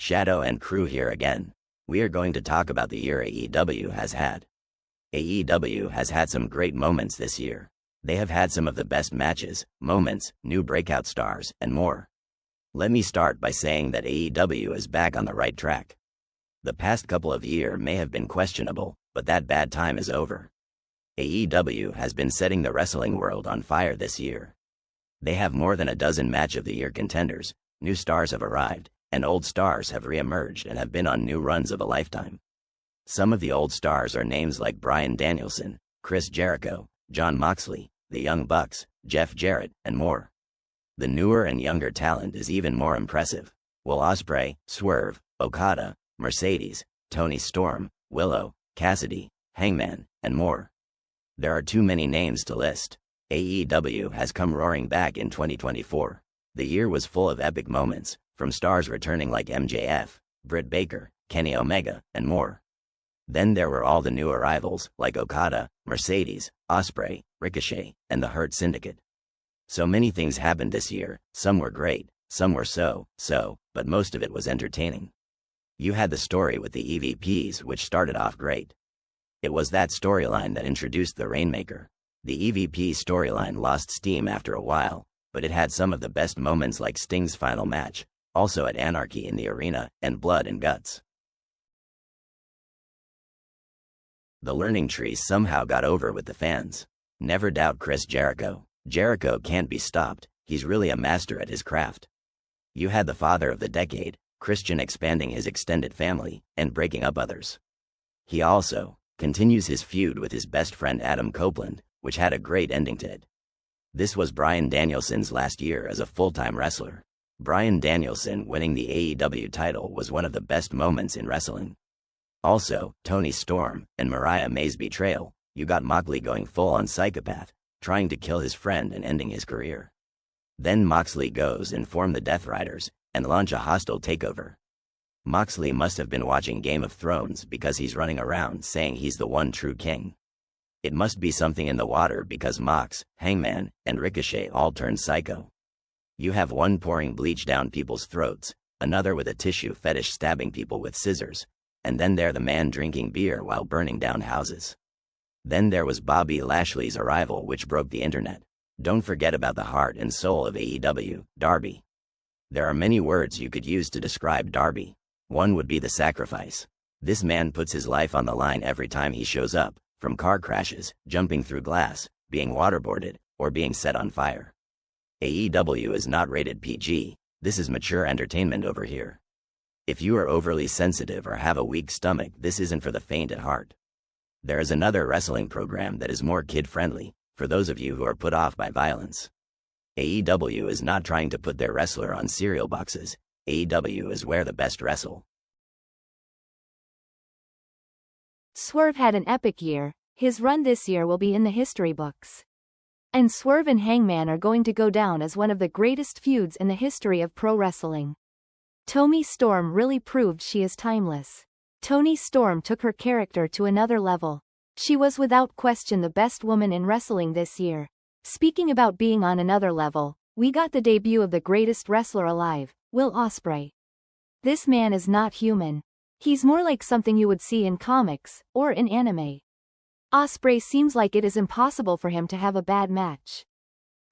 Shadow and crew here again. We are going to talk about the year AEW has had. AEW has had some great moments this year. They have had some of the best matches, moments, new breakout stars, and more. Let me start by saying that AEW is back on the right track. The past couple of years may have been questionable, but that bad time is over. AEW has been setting the wrestling world on fire this year. They have more than a dozen match of the year contenders, new stars have arrived, and old stars have re-emerged and have been on new runs of a lifetime. Some of the old stars are names like Bryan Danielson, Chris Jericho, Jon Moxley, the Young Bucks, Jeff Jarrett, and more. The newer and younger talent is even more impressive. Will Ospreay, Swerve, Okada, Mercedes, Toni Storm, Willow, Cassidy, Hangman, and more. There are too many names to list. AEW has come roaring back in 2024. The year was full of epic moments, from stars returning like MJF, Britt Baker, Kenny Omega, and more. Then there were all the new arrivals, like Okada, Mercedes, Ospreay, Ricochet, and the Hurt Syndicate. So many things happened this year, some were great, some were so, but most of it was entertaining. You had the story with the EVPs, which started off great. It was that storyline that introduced the Rainmaker. The EVP storyline lost steam after a while, but it had some of the best moments like Sting's final match, also at Anarchy in the Arena, and Blood and Guts. The learning tree somehow got over with the fans. Never doubt Chris Jericho. Jericho can't be stopped, he's really a master at his craft. You had the father of the decade, Christian, expanding his extended family, and breaking up others. He also continues his feud with his best friend Adam Copeland, which had a great ending to it. This was Bryan Danielson's last year as a full-time wrestler. Bryan Danielson winning the AEW title was one of the best moments in wrestling. Also, Toni Storm and Mariah May's betrayal. You got Moxley going full-on psychopath, trying to kill his friend and ending his career. Then Moxley goes and form the Death Riders, and launch a hostile takeover. Moxley must have been watching Game of Thrones because he's running around saying he's the one true king. It must be something in the water because Mox, Hangman, and Ricochet all turned psycho. You have one pouring bleach down people's throats, another with a tissue fetish stabbing people with scissors, and then there the man drinking beer while burning down houses. Then there was Bobby Lashley's arrival, which broke the internet. Don't forget about the heart and soul of AEW, Darby. There are many words you could use to describe Darby. One would be the sacrifice. This man puts his life on the line every time he shows up, from car crashes, jumping through glass, being waterboarded, or being set on fire. AEW is not rated PG, this is mature entertainment over here. If you are overly sensitive or have a weak stomach, this isn't for the faint at heart. There is another wrestling program that is more kid-friendly, for those of you who are put off by violence. AEW is not trying to put their wrestler on cereal boxes. AEW is where the best wrestle. Swerve had an epic year. His run this year will be in the history books. And Swerve and Hangman are going to go down as one of the greatest feuds in the history of pro wrestling. Toni Storm really proved she is timeless. Toni Storm took her character to another level. She was without question the best woman in wrestling this year. Speaking about being on another level, we got the debut of the greatest wrestler alive, Will Ospreay. This man is not human. He's more like something you would see in comics, or in anime. Ospreay seems like it is impossible for him to have a bad match.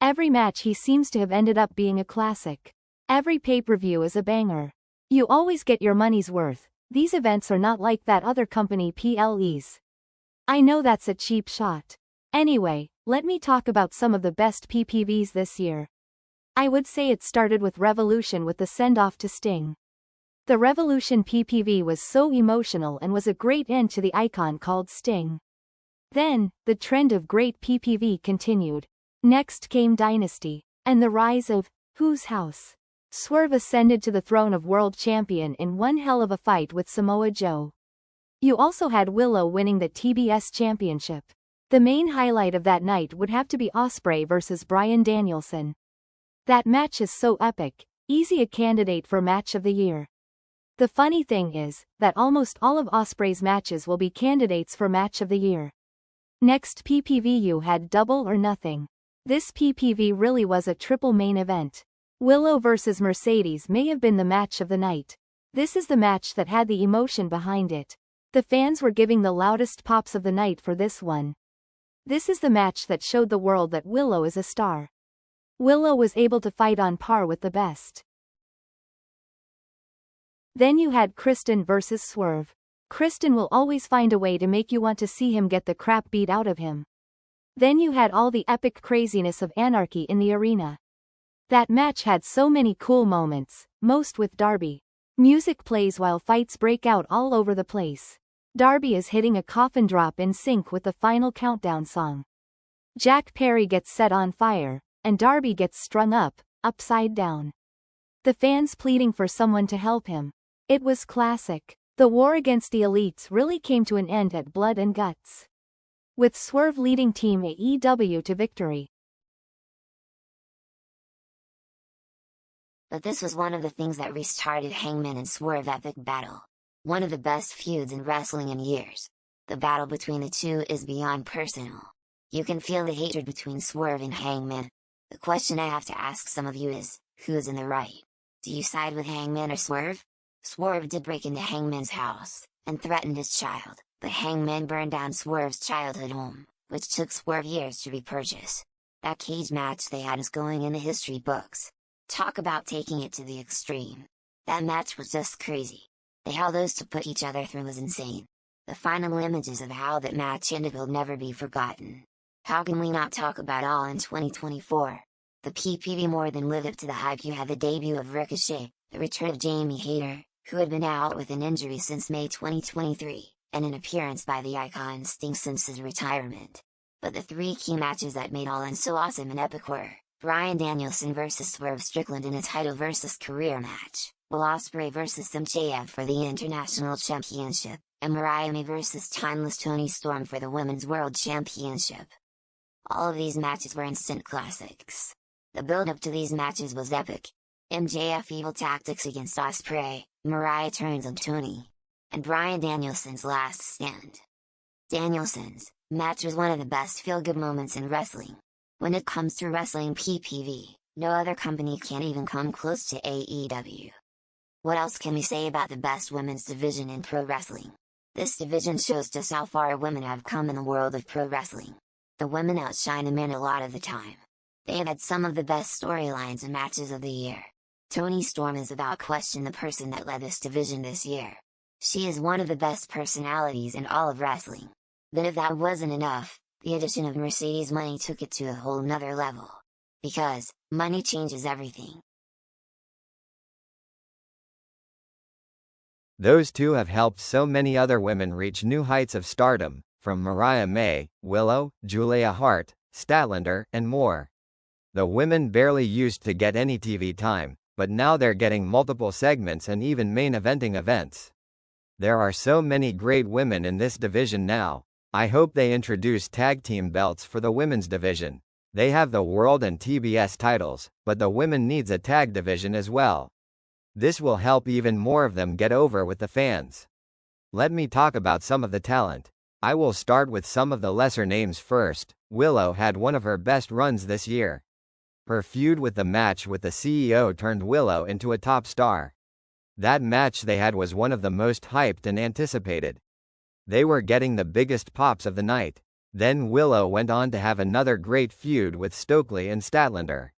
Every match he seems to have ended up being a classic. Every pay-per-view is a banger. You always get your money's worth. These events are not like that other company PLEs. I know that's a cheap shot. Anyway, let me talk about some of the best PPVs this year. I would say it started with Revolution with the send-off to Sting. The Revolution PPV was so emotional and was a great end to the icon called Sting. Then, the trend of great PPV continued. Next came Dynasty, and the rise of Whose House. Swerve ascended to the throne of world champion in one hell of a fight with Samoa Joe. You also had Willow winning the TBS championship. The main highlight of that night would have to be Ospreay versus Bryan Danielson. That match is so epic, easy a candidate for match of the year. The funny thing is, that almost all of Ospreay's matches will be candidates for match of the year. Next PPV had Double or Nothing. This PPV really was a triple main event. Willow vs Mercedes may have been the match of the night. This is the match that had the emotion behind it. The fans were giving the loudest pops of the night for this one. This is the match that showed the world that Willow is a star. Willow was able to fight on par with the best. Then you had Kristen versus Swerve. Kristen will always find a way to make you want to see him get the crap beat out of him. Then you had all the epic craziness of Anarchy in the arena. That match had so many cool moments, most with Darby. Music plays while fights break out all over the place. Darby is hitting a coffin drop in sync with the final countdown song. Jack Perry gets set on fire, and Darby gets strung up, upside down. The fans pleading for someone to help him. It was classic. The war against the elites really came to an end at Blood and Guts, with Swerve leading Team AEW to victory. But this was one of the things that restarted Hangman and Swerve epic battle. One of the best feuds in wrestling in years. The battle between the two is beyond personal. You can feel the hatred between Swerve and Hangman. The question I have to ask some of you is, who's in the right? Do you side with Hangman or Swerve? Swerve did break into Hangman's house, and threatened his child, but Hangman burned down Swerve's childhood home, which took Swerve years to repurchase. That cage match they had is going in the history books. Talk about taking it to the extreme. That match was just crazy. The hell those two put each other through was insane. The final images of how that match ended will never be forgotten. How can we not talk about All in 2024? The PPV more than lived up to the hype. You had the debut of Ricochet, the return of Jamie Hayter, who had been out with an injury since May 2023, and an appearance by the Icon Sting since his retirement. But the three key matches that made All In so awesome and epic were Bryan Danielson vs Swerve Strickland in a title versus career match, Will Ospreay vs MJF for the International Championship, and Mariah May vs Timeless Toni Storm for the Women's World Championship. All of these matches were instant classics. The build-up to these matches was epic. MJF evil tactics against Ospreay, Mariah turns on Toni, and Bryan Danielson's last stand. Danielson's match was one of the best feel-good moments in wrestling. When it comes to wrestling PPV, no other company can even come close to AEW. What else can we say about the best women's division in pro wrestling? This division shows just how far women have come in the world of pro wrestling. The women outshine the men a lot of the time. They have had some of the best storylines and matches of the year. Toni Storm is without question the person that led this division this year. She is one of the best personalities in all of wrestling. But if that wasn't enough, the addition of Mercedes Money took it to a whole nother level. Because, money changes everything. Those two have helped so many other women reach new heights of stardom, from Mariah May, Willow, Julia Hart, Statlander, and more. The women barely used to get any TV time, but now they're getting multiple segments and even main eventing events. There are so many great women in this division now. I hope they introduce tag team belts for the women's division. They have the world and TBS titles, but the women needs a tag division as well. This will help even more of them get over with the fans. Let me talk about some of the talent. I will start with some of the lesser names first. Willow had one of her best runs this year. Her feud with the match with the CEO turned Willow into a top star. That match they had was one of the most hyped and anticipated. They were getting the biggest pops of the night. Then Willow went on to have another great feud with Stokely and Statlander.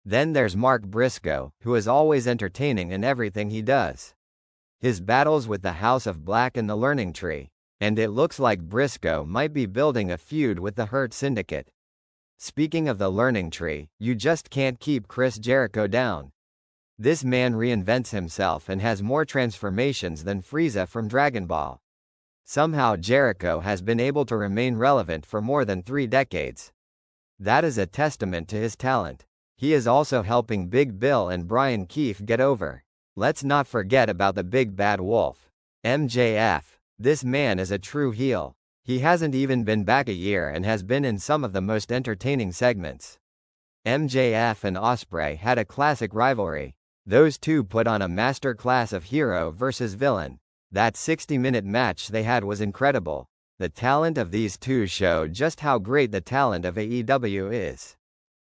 Then there's Mark Briscoe, who is always entertaining in everything he does. His battles with the House of Black and the Learning Tree, and it looks like Briscoe might be building a feud with the Hurt Syndicate. Speaking of the Learning Tree, you just can't keep Chris Jericho down. This man reinvents himself and has more transformations than Frieza from Dragon Ball. Somehow Jericho has been able to remain relevant for more than 3 decades. That is a testament to his talent. He is also helping Big Bill and Brian Keefe get over. Let's not forget about the Big Bad Wolf, MJF. This man is a true heel. He hasn't even been back a year and has been in some of the most entertaining segments. MJF and Ospreay had a classic rivalry. Those two put on a master class of hero versus villain. That 60-minute match they had was incredible. The talent of these two showed just how great the talent of AEW is.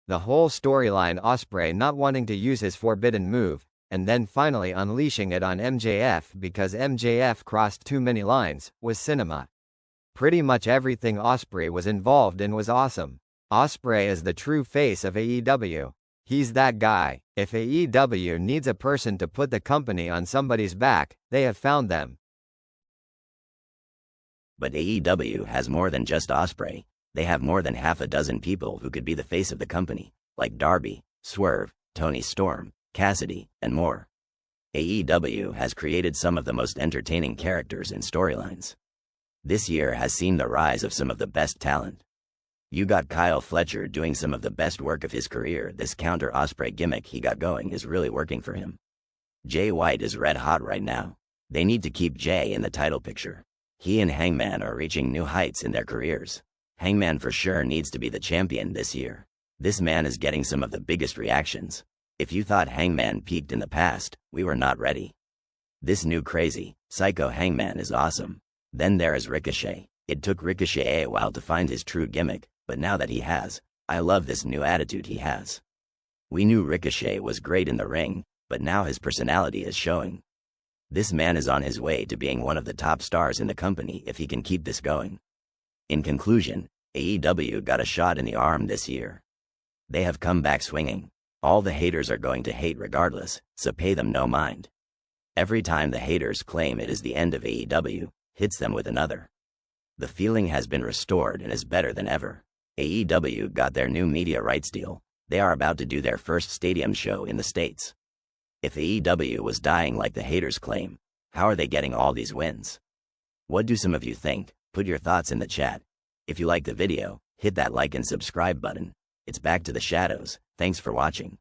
The whole storyline, Ospreay not wanting to use his forbidden move, and then finally unleashing it on MJF because MJF crossed too many lines, was cinema. Pretty much everything Ospreay was involved in was awesome. Ospreay is the true face of AEW. He's that guy. If AEW needs a person to put the company on somebody's back, they have found them. But AEW has more than just Ospreay. They have more than half a dozen people who could be the face of the company, like Darby, Swerve, Tony Storm, Cassidy, and more. AEW has created some of the most entertaining characters and storylines. This year has seen the rise of some of the best talent. You got Kyle Fletcher doing some of the best work of his career. This counter Ospreay gimmick he got going is really working for him. Jay White is red hot right now. They need to keep Jay in the title picture. He and Hangman are reaching new heights in their careers. Hangman for sure needs to be the champion this year. This man is getting some of the biggest reactions. If you thought Hangman peaked in the past, we were not ready. This new crazy, psycho Hangman is awesome. Then there is Ricochet. It took Ricochet a while to find his true gimmick, but now that he has, I love this new attitude he has. We knew Ricochet was great in the ring, but now his personality is showing. This man is on his way to being one of the top stars in the company if he can keep this going. In conclusion, AEW got a shot in the arm this year. They have come back swinging. All the haters are going to hate regardless, so pay them no mind. Every time the haters claim it is the end of AEW, hits them with another. The feeling has been restored and is better than ever. AEW got their new media rights deal. They are about to do their first stadium show in the States. If AEW was dying like the haters claim, how are they getting all these wins? What do some of you think? Put your thoughts in the chat. If you like the video, hit that like and subscribe button. It's back to the shadows. Thanks for watching.